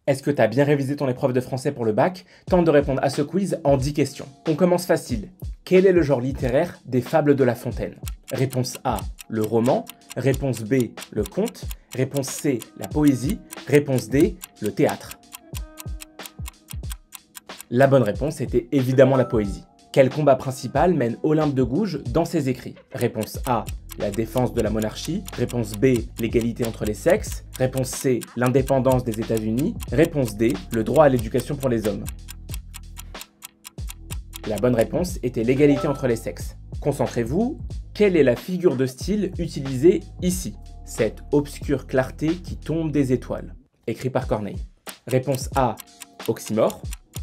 Est-ce que tu as bien révisé ton épreuve de français pour le bac? Tente de répondre à ce quiz en 10 questions. On commence facile. Quel est le genre littéraire des Fables de La Fontaine? Réponse A, le roman. Réponse B, le conte. Réponse C, la poésie. Réponse D, le théâtre. La bonne réponse était évidemment la poésie. Quel combat principal mène Olympe de Gouges dans ses écrits? Réponse A, la défense de la monarchie. Réponse B, l'égalité entre les sexes. Réponse C, l'indépendance des États-Unis. Réponse D, le droit à l'éducation pour les hommes. La bonne réponse était l'égalité entre les sexes. Concentrez-vous, quelle est la figure de style utilisée ici? Cette obscure clarté qui tombe des étoiles. Écrit par Corneille. Réponse A, oxymore.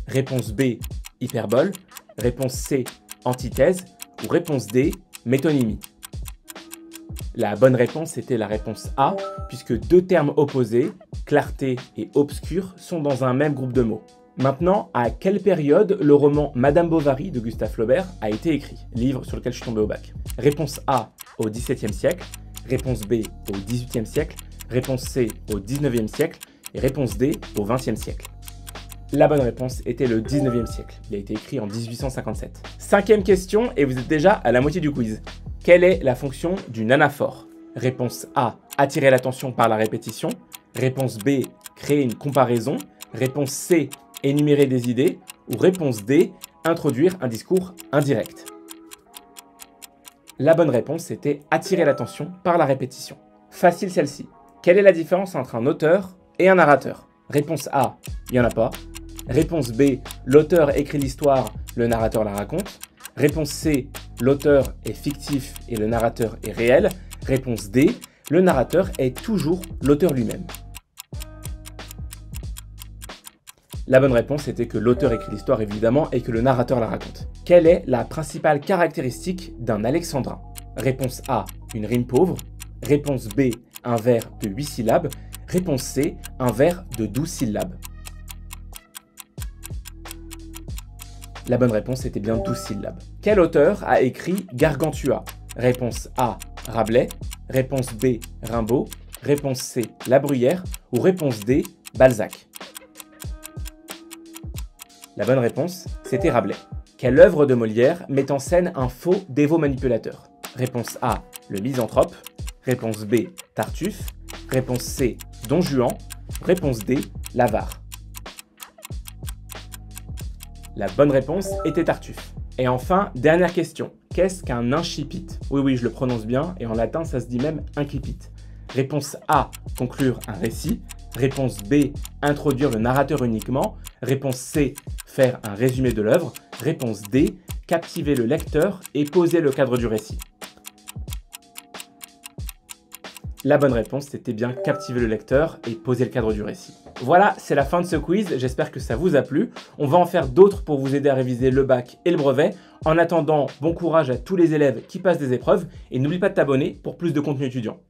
Réponse B, hyperbole. Réponse C, antithèse. Ou réponse D, métonymie. La bonne réponse était la réponse A, puisque deux termes opposés, clarté et obscur, sont dans un même groupe de mots. Maintenant, à quelle période le roman Madame Bovary de Gustave Flaubert a été écrit? Livre sur lequel je suis tombé au bac. Réponse A, au XVIIe siècle. Réponse B, au XVIIIe siècle. Réponse C, au XIXe siècle. Et réponse D, au XXe siècle. La bonne réponse était le 19e siècle. Il a été écrit en 1857. Cinquième question, et vous êtes déjà à la moitié du quiz. Quelle est la fonction d'une anaphore? Réponse A, attirer l'attention par la répétition. Réponse B, créer une comparaison. Réponse C, énumérer des idées. Ou réponse D, introduire un discours indirect. La bonne réponse était attirer l'attention par la répétition. Facile celle-ci. Quelle est la différence entre un auteur et un narrateur? Réponse A, il n'y en a pas. Réponse B, l'auteur écrit l'histoire, le narrateur la raconte. Réponse C, l'auteur est fictif et le narrateur est réel. Réponse D, le narrateur est toujours l'auteur lui-même. La bonne réponse était que l'auteur écrit l'histoire évidemment et que le narrateur la raconte. Quelle est la principale caractéristique d'un alexandrin? Réponse A, une rime pauvre. Réponse B, un vers de 8 syllabes. Réponse C, un vers de 12 syllabes. La bonne réponse était bien 12 syllabes. Quel auteur a écrit Gargantua? Réponse A, Rabelais. Réponse B, Rimbaud. Réponse C, La Bruyère. Ou réponse D, Balzac. La bonne réponse, c'était Rabelais. Quelle œuvre de Molière met en scène un faux dévot manipulateur? Réponse A, le Misanthrope. Réponse B, Tartuffe. Réponse C, Don Juan. Réponse D, l'Avare. La bonne réponse était Tartuffe. Et enfin, dernière question. Qu'est-ce qu'un incipit? Oui, je le prononce bien, et en latin, ça se dit même incipit. Réponse A, conclure un récit. Réponse B, introduire le narrateur uniquement. Réponse C, faire un résumé de l'œuvre. Réponse D, captiver le lecteur et poser le cadre du récit. La bonne réponse, c'était bien captiver le lecteur et poser le cadre du récit. Voilà, c'est la fin de ce quiz, j'espère que ça vous a plu. On va en faire d'autres pour vous aider à réviser le bac et le brevet. En attendant, bon courage à tous les élèves qui passent des épreuves et n'oublie pas de t'abonner pour plus de contenu étudiant.